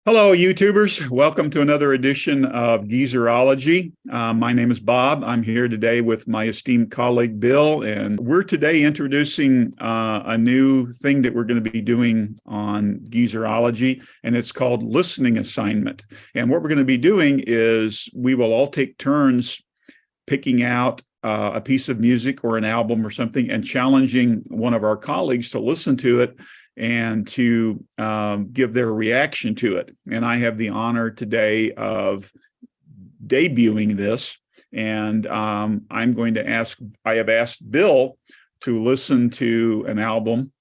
Hello, YouTubers. Welcome to another edition of Geezerology. My name is Bob. I'm here today with my esteemed colleague, Bill, and we're today introducing a new thing that we're going to be doing on Geezerology, and it's called Listening Assignment. And what we're going to be doing is we will all take turns picking out a piece of music or an album or something and challenging one of our colleagues to listen to it and to give their reaction to it. And I have the honor today of debuting this. And I'm going to I have asked Bill to listen to an album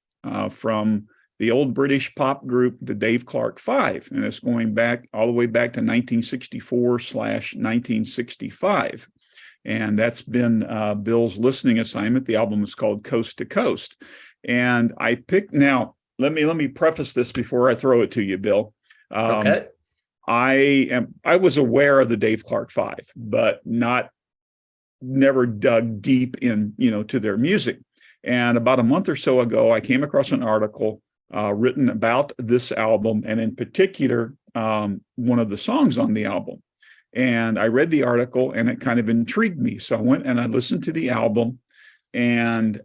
from the old British pop group, the Dave Clark Five. And it's going back all the way back to 1964/1965. And that's been Bill's listening assignment. The album is called Coast to Coast. And I picked now, let me preface this before I throw it to you, Bill. Okay. I was aware of the Dave Clark Five, but never dug deep in, to their music. And about a month or so ago, I came across an article written about this album, and in particular, one of the songs on the album. And I read the article, and it kind of intrigued me. So I went and I listened to the album, and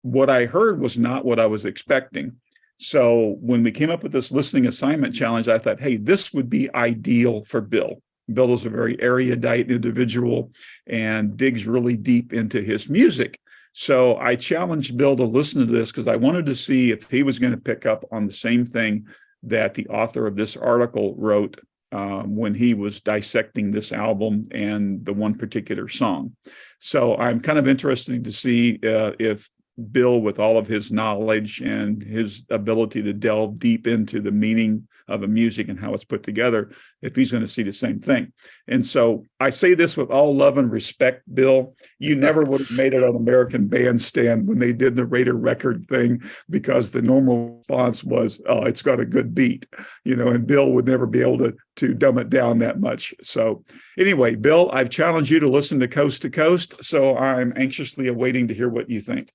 what I heard was not what I was expecting. So when we came up with this listening assignment challenge, I thought, hey, this would be ideal for Bill. Bill is a very erudite individual and digs really deep into his music. So I challenged Bill to listen to this because I wanted to see if he was going to pick up on the same thing that the author of this article wrote when he was dissecting this album and the one particular song. So I'm kind of interested to see if Bill, with all of his knowledge and his ability to delve deep into the meaning of a music and how it's put together, if he's going to see the same thing. And so I say this with all love and respect, Bill. You never would have made it on American Bandstand when they did the Raider record thing, because the normal response was, oh, it's got a good beat, and Bill would never be able to dumb it down that much. So anyway, Bill, I've challenged you to listen to Coast, so I'm anxiously awaiting to hear what you think.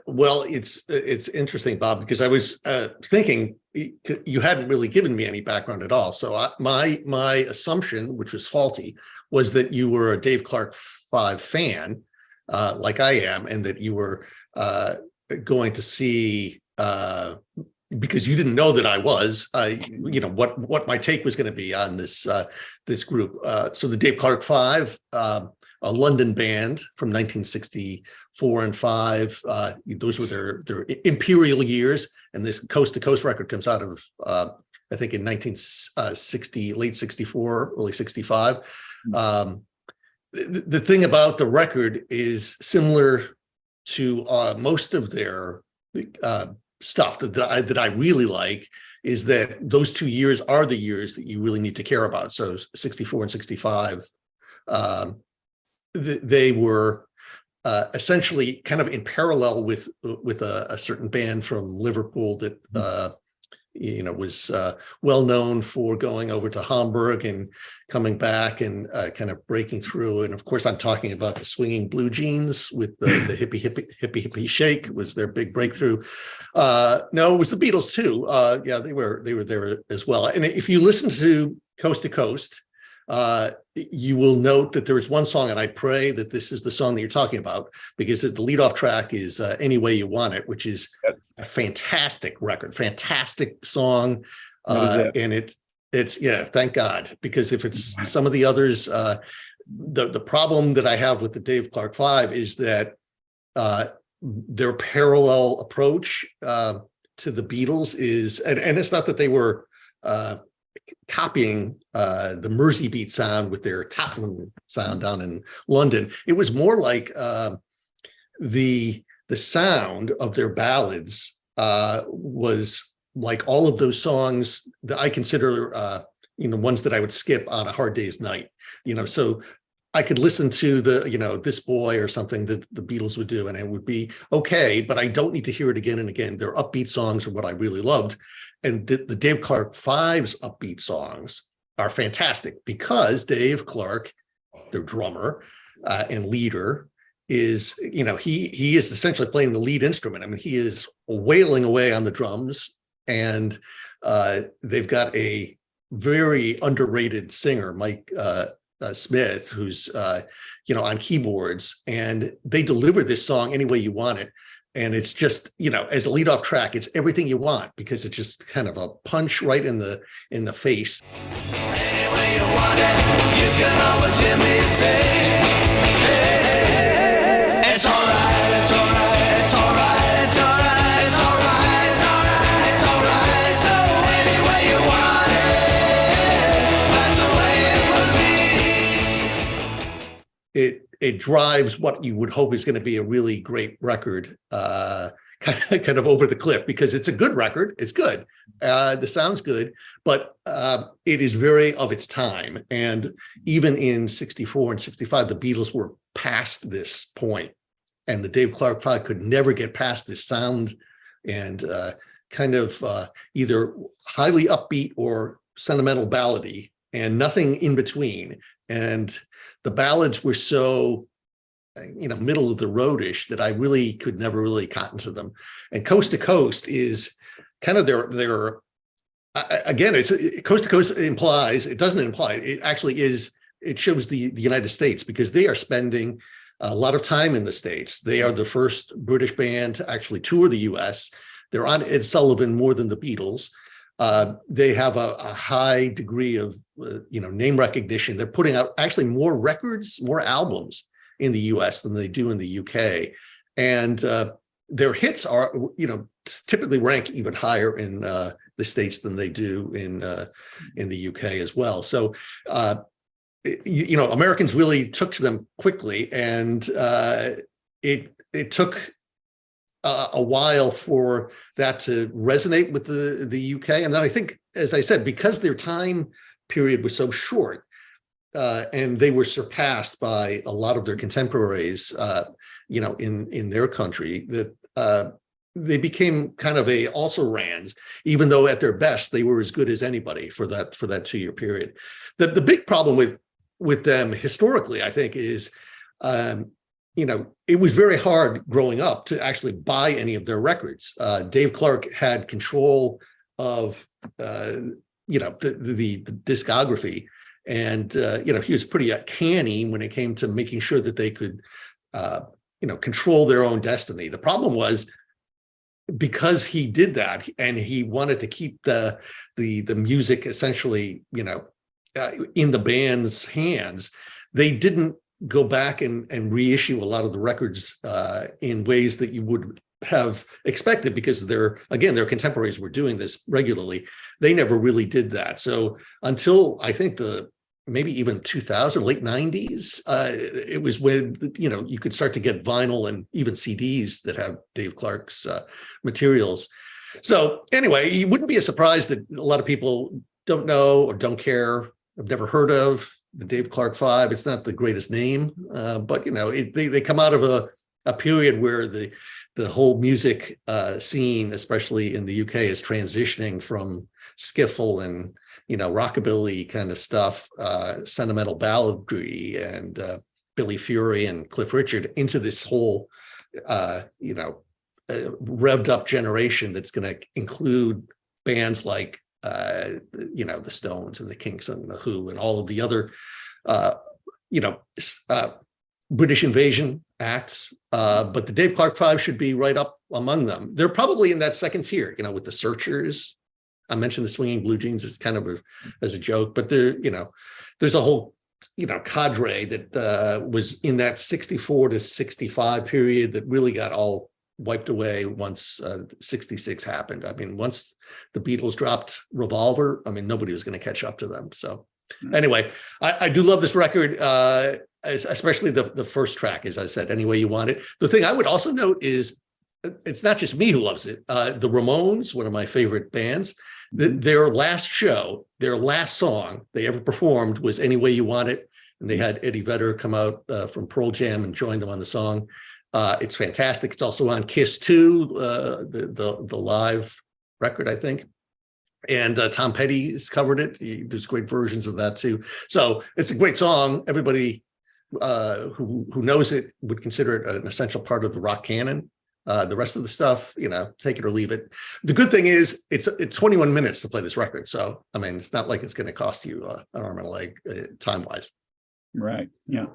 Well, it's interesting, Bob, because I was thinking you hadn't really given me any background at all. So my assumption, which was faulty, was that you were a Dave Clark Five fan, like I am, and that you were going to see, because you didn't know that I was, what my take was going to be on this group. So the Dave Clark Five, a London band from 1964 and 5. Those were their imperial years, and this Coast to Coast record comes out of I think in 1960, late 64, early 65. The thing about the record is similar to most of their stuff that I really like, is that those 2 years are the years that you really need to care about. So 64 and 65. They were essentially kind of in parallel with a certain band from Liverpool that was well known for going over to Hamburg and coming back and kind of breaking through. And of course, I'm talking about the Swinging Blue Jeans with the hippie shake was their big breakthrough. No, it was the Beatles too. Yeah, they were there as well. And if you listen to Coast, you will note that there is one song, and I pray that this is the song that you're talking about, because the leadoff track is Any Way You Want It, which is a fantastic record, fantastic song. And it's, yeah, thank God, because if it's some of the others, the problem that I have with the Dave Clark Five is that their parallel approach to the Beatles is, and it's not that they were copying the Mersey beat sound with their Tottenham sound down in London. It was more like the sound of their ballads was like all of those songs that I consider ones that I would skip on a hard day's night. So I could listen to the This Boy or something that the Beatles would do, and it would be okay, but I don't need to hear it again and again. Their upbeat songs are what I really loved. And the Dave Clark Five's upbeat songs are fantastic, because Dave Clark, their drummer and leader, is, he is essentially playing the lead instrument. I mean, he is wailing away on the drums and they've got a very underrated singer, Mike Smith, who's on keyboards, and they deliver this song Any Way You Want It. And it's just, as a leadoff track, it's everything you want, because it's just kind of a punch right in the face. Any way you want it, you can always hear me say, hey, it's all right, it's all right, it's all right, it's all right, it's all right, it's all right, it's all right. So any way you want it, that's the way it would be. It drives what you would hope is going to be a really great record kind of over the cliff, because it's a good record. It's good. The sound's good, but it is very of its time. And even in 64 and 65, the Beatles were past this point, and the Dave Clark Five could never get past this sound and kind of either highly upbeat or sentimental ballady, and nothing in between. And the ballads were so, middle of the roadish that I really could never really cotton to them. And Coast to Coast is kind of their again, it's Coast to Coast implies, it doesn't imply, it actually is, it shows the United States, because they are spending a lot of time in the States. They are the first British band to actually tour the US. They're on Ed Sullivan more than the Beatles. They have a high degree of name recognition. They're putting out actually more records, more albums in the US than they do in the UK. And their hits are, typically rank even higher in the States than they do in the UK as well. So, Americans really took to them quickly, and it took a while for that to resonate with the UK. And then I think, as I said, because their time period was so short, and they were surpassed by a lot of their contemporaries, in their country, that they became kind of also rans, even though at their best they were as good as anybody for that 2-year period. The big problem with them historically, I think, is it was very hard growing up to actually buy any of their records. Dave Clark had control of the discography, and he was pretty canny when it came to making sure that they could control their own destiny. The problem was, because he did that and he wanted to keep the music essentially in the band's hands, they didn't go back and reissue a lot of the records in ways that you would have expected, because their contemporaries were doing this regularly. They never really did that. So until I think maybe even 2000, late 90s, it was when you could start to get vinyl and even CDs that have Dave Clark's materials. So anyway, it wouldn't be a surprise that a lot of people don't know or don't care, have never heard of the Dave Clark Five. It's not the greatest name, but they come out of a period where the whole music scene, especially in the UK, is transitioning from skiffle and rockabilly kind of stuff, sentimental balladry, and Billy Fury and Cliff Richard, into this whole revved up generation that's going to include bands like the Stones and the Kinks and the Who and all of the other British invasion acts, but the Dave Clark Five should be right up among them. They're probably in that second tier, with the Searchers. I mentioned the Swinging Blue Jeans as kind of as a joke, but there's a whole cadre that was in that 64 to 65 period that really got all wiped away once 66 happened. I mean, once the Beatles dropped Revolver, nobody was going to catch up to them. So anyway, I do love this record, especially the first track, as I said, Any Way You Want It. The thing I would also note is, it's not just me who loves it. The Ramones, one of my favorite bands, their last show, their last song they ever performed was Any Way You Want It. And they had Eddie Vedder come out from Pearl Jam and join them on the song. It's fantastic. It's also on Kiss 2, the live record, I think. And Tom Petty has covered it. There's great versions of that too. So it's a great song. Everybody who knows it would consider it an essential part of the rock canon. The rest of the stuff, take it or leave it. The good thing is it's 21 minutes to play this record. So, I mean, it's not like it's going to cost you an arm and a leg time-wise. Right. Yeah.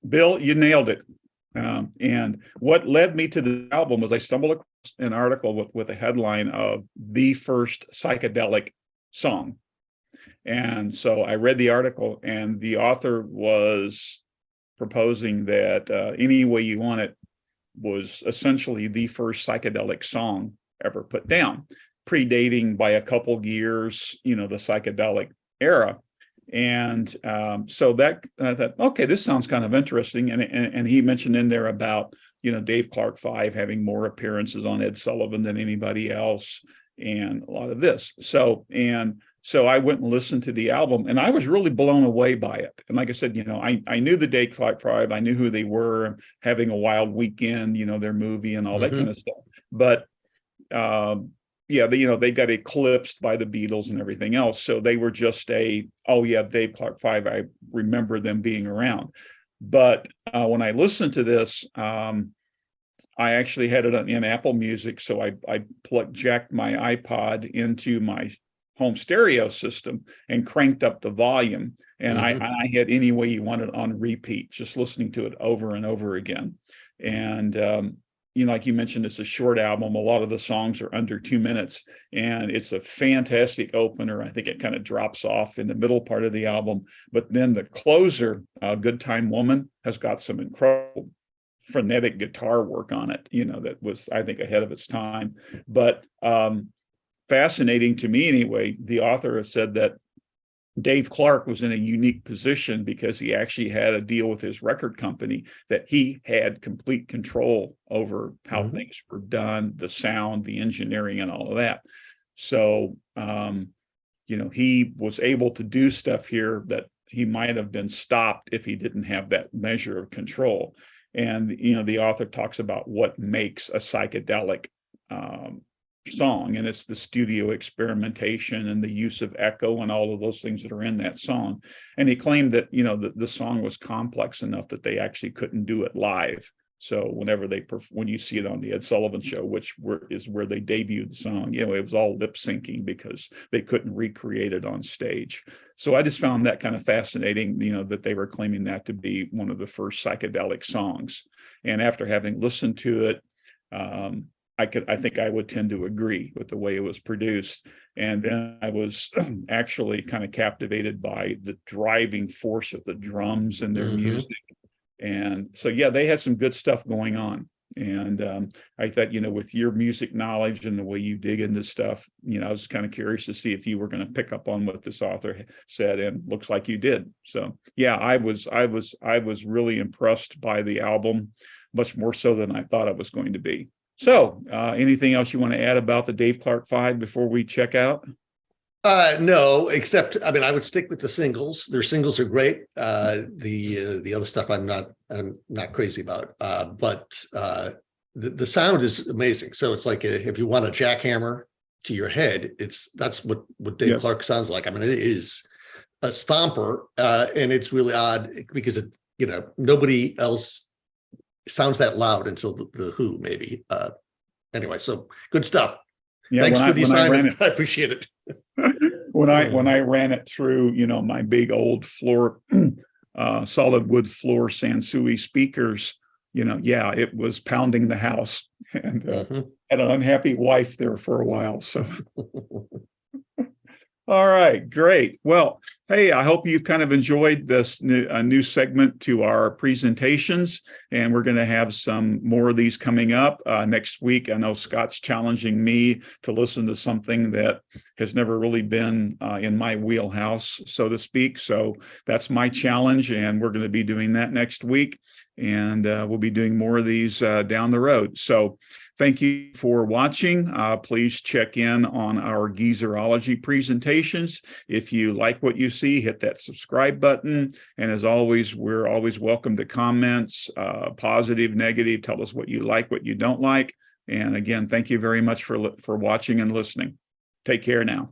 Bill, you nailed it. And what led me to the album was I stumbled across an article with a headline of the first psychedelic song. And so I read the article, and the author was proposing that Any Way You Want It was essentially the first psychedelic song ever put down, predating by a couple years, the psychedelic era. And so that I thought, okay, this sounds kind of interesting. And he mentioned in there about, Dave Clark 5 having more appearances on Ed Sullivan than anybody else, and a lot of this. So I went and listened to the album, and I was really blown away by it. And like I said, I knew the Dave Clark 5, I knew who they were, Having a Wild Weekend, their movie and all that kind of stuff. But they got eclipsed by the Beatles and everything else. So they were just Dave Clark 5. I remember them being around. But when I listened to this, I actually had it in Apple Music. So I jacked my iPod into my home stereo system and cranked up the volume. And I had Any Way You Want It on repeat, just listening to it over and over again. And like you mentioned, it's a short album. A lot of the songs are under 2 minutes, and it's a fantastic opener. I think it kind of drops off in the middle part of the album, but then the closer, Good Time Woman, has got some incredible frenetic guitar work on it, that was, I think, ahead of its time. But fascinating to me anyway, the author has said that Dave Clark was in a unique position because he actually had a deal with his record company that he had complete control over how things were done, the sound, the engineering, and all of that. So, he was able to do stuff here that he might have been stopped if he didn't have that measure of control. And, the author talks about what makes a psychedelic song, and it's the studio experimentation and the use of echo and all of those things that are in that song. And he claimed that the song was complex enough that they actually couldn't do it live. So when you see it on the Ed Sullivan Show, which is where they debuted the song, it was all lip syncing because they couldn't recreate it on stage. So I just found that kind of fascinating, that they were claiming that to be one of the first psychedelic songs. And after having listened to it, I think I would tend to agree with the way it was produced. And then I was actually kind of captivated by the driving force of the drums and their music. And so, they had some good stuff going on. And I thought, with your music knowledge and the way you dig into stuff, I was kind of curious to see if you were going to pick up on what this author said, and looks like you did. So, I was really impressed by the album, much more so than I thought it was going to be. So, anything else you want to add about the Dave Clark 5 before we check out? No, except, I would stick with the singles. Their singles are great. The other stuff I'm not crazy about. But the sound is amazing. So it's like if you want a jackhammer to your head, that's what Dave Clark sounds like. It is a stomper, and it's really odd because nobody else sounds that loud until the Who, maybe. Anyway, so good stuff. Thanks for the assignment. I appreciate it. When I ran it through, my big old floor, solid wood floor Sansui speakers, it was pounding the house, and had an unhappy wife there for a while. So. All right, great. Well, hey, I hope you've kind of enjoyed this new segment to our presentations, and we're going to have some more of these coming up next week. I know Scott's challenging me to listen to something that has never really been in my wheelhouse, so to speak. So that's my challenge, and we're going to be doing that next week, and we'll be doing more of these down the road. So thank you for watching. Please check in on our Geezerology presentations. If you like what you see, hit that subscribe button. And as always, we're always welcome to comments, positive, negative. Tell us what you like, what you don't like. And again, thank you very much for watching and listening. Take care now.